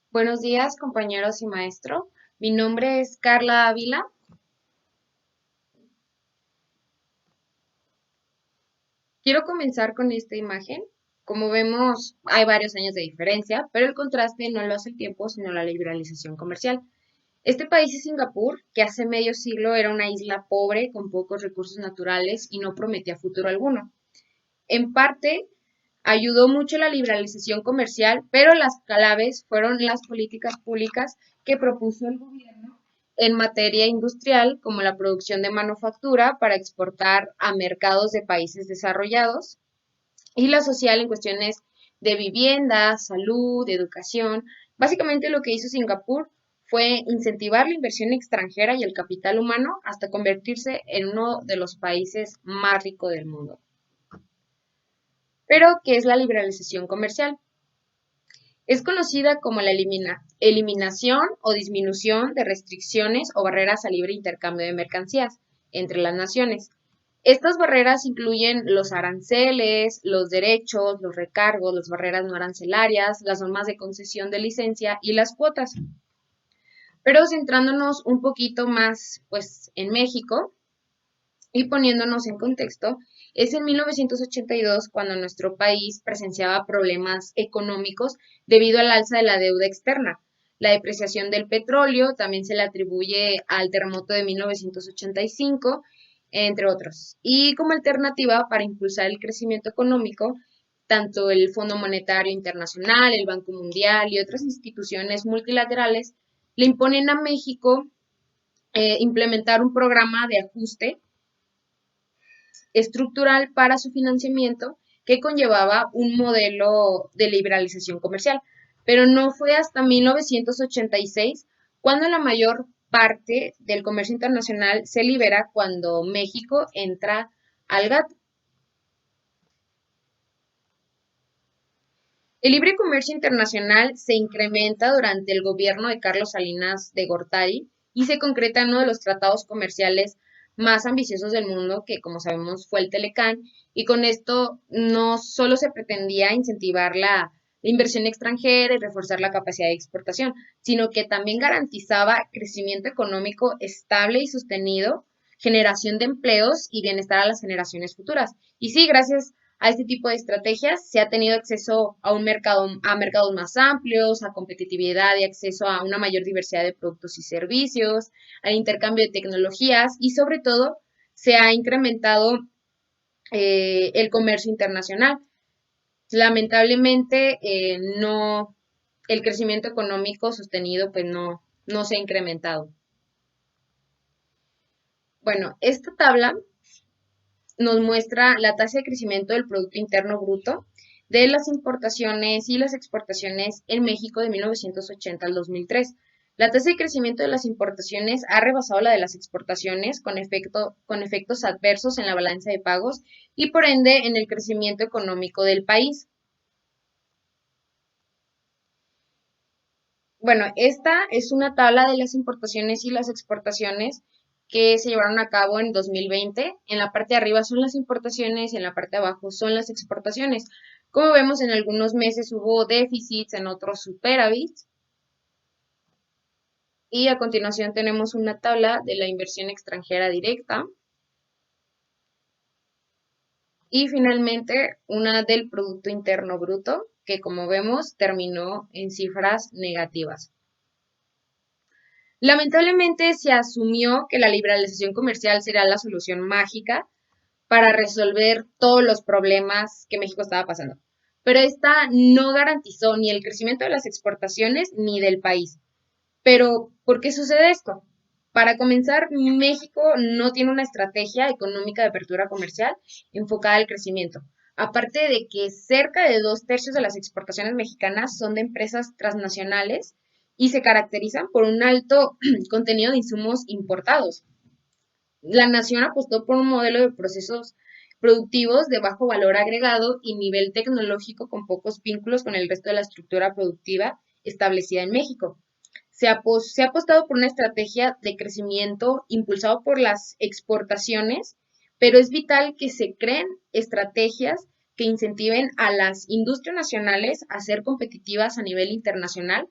Buenos días, compañeros y maestro. Mi nombre es Carla Ávila. Quiero comenzar con esta imagen. Como vemos, hay varios años de diferencia, pero el contraste no lo hace el tiempo, sino la liberalización comercial. Este país es Singapur, que hace medio siglo era una isla pobre con pocos recursos naturales y no prometía futuro alguno. En parte, ayudó mucho la liberalización comercial, pero las claves fueron las políticas públicas que propuso el gobierno en materia industrial, como la producción de manufactura para exportar a mercados de países desarrollados, y la social en cuestiones de vivienda, salud, educación. Básicamente lo que hizo Singapur fue incentivar la inversión extranjera y el capital humano hasta convertirse en uno de los países más ricos del mundo. Pero, ¿qué es la liberalización comercial? Es conocida como la eliminación o disminución de restricciones o barreras al libre intercambio de mercancías entre las naciones. Estas barreras incluyen los aranceles, los derechos, los recargos, las barreras no arancelarias, las normas de concesión de licencia y las cuotas. Pero centrándonos un poquito más pues en México, y poniéndonos en contexto, es en 1982 cuando nuestro país presenciaba problemas económicos debido al alza de la deuda externa. La depreciación del petróleo también se le atribuye al terremoto de 1985, entre otros. Y como alternativa para impulsar el crecimiento económico, tanto el Fondo Monetario Internacional, el Banco Mundial y otras instituciones multilaterales le imponen a México implementar un programa de ajuste estructural para su financiamiento que conllevaba un modelo de liberalización comercial. Pero no fue hasta 1986 cuando la mayor parte del comercio internacional se libera cuando México entra al GATT. El libre comercio internacional se incrementa durante el gobierno de Carlos Salinas de Gortari y se concreta en uno de los tratados comerciales más ambiciosos del mundo, que como sabemos fue el Telecán, y con esto no solo se pretendía incentivar la inversión extranjera y reforzar la capacidad de exportación, sino que también garantizaba crecimiento económico estable y sostenido, generación de empleos y bienestar a las generaciones futuras. Y sí, gracias a este tipo de estrategias se ha tenido acceso a un mercado, a mercados más amplios, a competitividad y acceso a una mayor diversidad de productos y servicios, al intercambio de tecnologías y sobre todo se ha incrementado el comercio internacional. Lamentablemente no, el crecimiento económico sostenido pues no se ha incrementado. Bueno, esta tabla nos muestra la tasa de crecimiento del Producto Interno Bruto de las importaciones y las exportaciones en México de 1980 al 2003. La tasa de crecimiento de las importaciones ha rebasado la de las exportaciones con efectos adversos en la balanza de pagos y por ende en el crecimiento económico del país. Bueno, esta es una tabla de las importaciones y las exportaciones que se llevaron a cabo en 2020. En la parte de arriba son las importaciones y en la parte de abajo son las exportaciones. Como vemos, en algunos meses hubo déficits, en otros superávits. Y a continuación tenemos una tabla de la inversión extranjera directa. Y finalmente una del Producto Interno Bruto, que como vemos terminó en cifras negativas. Lamentablemente se asumió que la liberalización comercial sería la solución mágica para resolver todos los problemas que México estaba pasando. Pero esta no garantizó ni el crecimiento de las exportaciones ni del país. Pero, ¿por qué sucede esto? Para comenzar, México no tiene una estrategia económica de apertura comercial enfocada al crecimiento. Aparte de que cerca de 2/3 de las exportaciones mexicanas son de empresas transnacionales y se caracterizan por un alto contenido de insumos importados. La nación apostó por un modelo de procesos productivos de bajo valor agregado y nivel tecnológico con pocos vínculos con el resto de la estructura productiva establecida en México. Se ha apostado por una estrategia de crecimiento impulsado por las exportaciones, pero es vital que se creen estrategias que incentiven a las industrias nacionales a ser competitivas a nivel internacional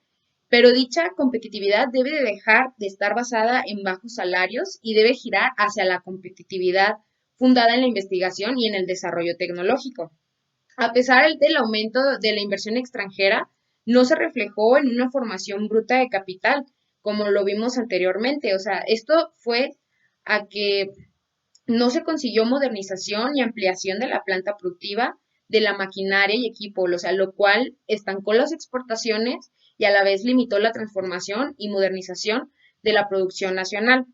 pero dicha competitividad debe de dejar de estar basada en bajos salarios y debe girar hacia la competitividad fundada en la investigación y en el desarrollo tecnológico. A pesar del aumento de la inversión extranjera, no se reflejó en una formación bruta de capital, como lo vimos anteriormente. O sea, esto fue a que no se consiguió modernización y ampliación de la planta productiva, de la maquinaria y equipo, o sea, lo cual estancó las exportaciones y a la vez limitó la transformación y modernización de la producción nacional.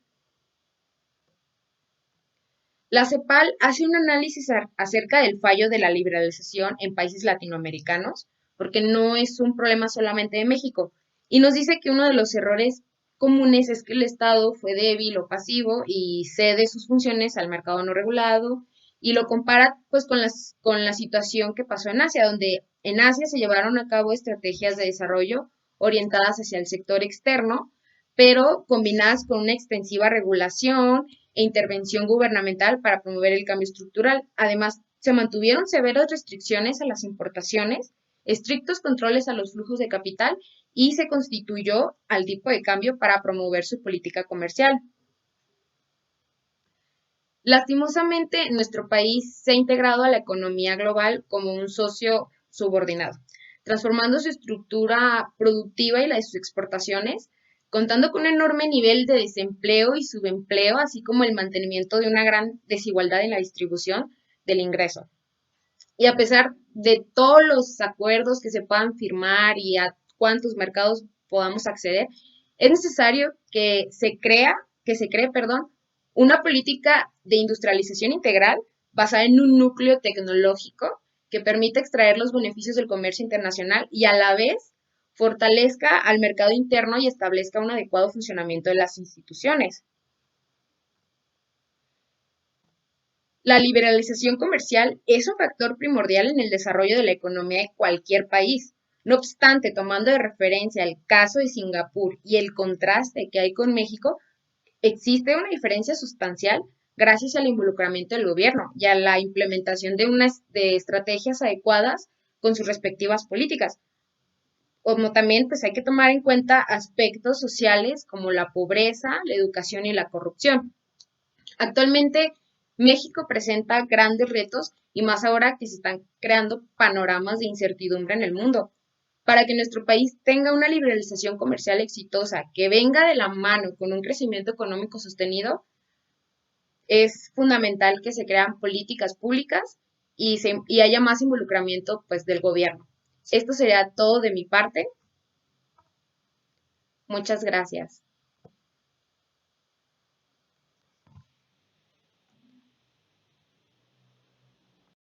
La CEPAL hace un análisis acerca del fallo de la liberalización en países latinoamericanos, porque no es un problema solamente de México, y nos dice que uno de los errores comunes es que el Estado fue débil o pasivo y cede sus funciones al mercado no regulado, y lo compara pues con la situación que pasó en Asia, donde en Asia se llevaron a cabo estrategias de desarrollo orientadas hacia el sector externo, pero combinadas con una extensiva regulación e intervención gubernamental para promover el cambio estructural. Además, se mantuvieron severas restricciones a las importaciones, estrictos controles a los flujos de capital y se constituyó al tipo de cambio para promover su política comercial. Lastimosamente, nuestro país se ha integrado a la economía global como un socio subordinado, transformando su estructura productiva y la de sus exportaciones, contando con un enorme nivel de desempleo y subempleo, así como el mantenimiento de una gran desigualdad en la distribución del ingreso. Y a pesar de todos los acuerdos que se puedan firmar y a cuántos mercados podamos acceder, es necesario que se cree, perdón, una política de industrialización integral basada en un núcleo tecnológico que permita extraer los beneficios del comercio internacional y a la vez fortalezca al mercado interno y establezca un adecuado funcionamiento de las instituciones. La liberalización comercial es un factor primordial en el desarrollo de la economía de cualquier país. No obstante, tomando de referencia el caso de Singapur y el contraste que hay con México, existe una diferencia sustancial gracias al involucramiento del gobierno y a la implementación de estrategias adecuadas con sus respectivas políticas. Como también pues hay que tomar en cuenta aspectos sociales como la pobreza, la educación y la corrupción. Actualmente México presenta grandes retos y más ahora que se están creando panoramas de incertidumbre en el mundo. Para que nuestro país tenga una liberalización comercial exitosa que venga de la mano con un crecimiento económico sostenido, es fundamental que se crean políticas públicas y haya más involucramiento pues, del gobierno. Esto sería todo de mi parte. Muchas gracias.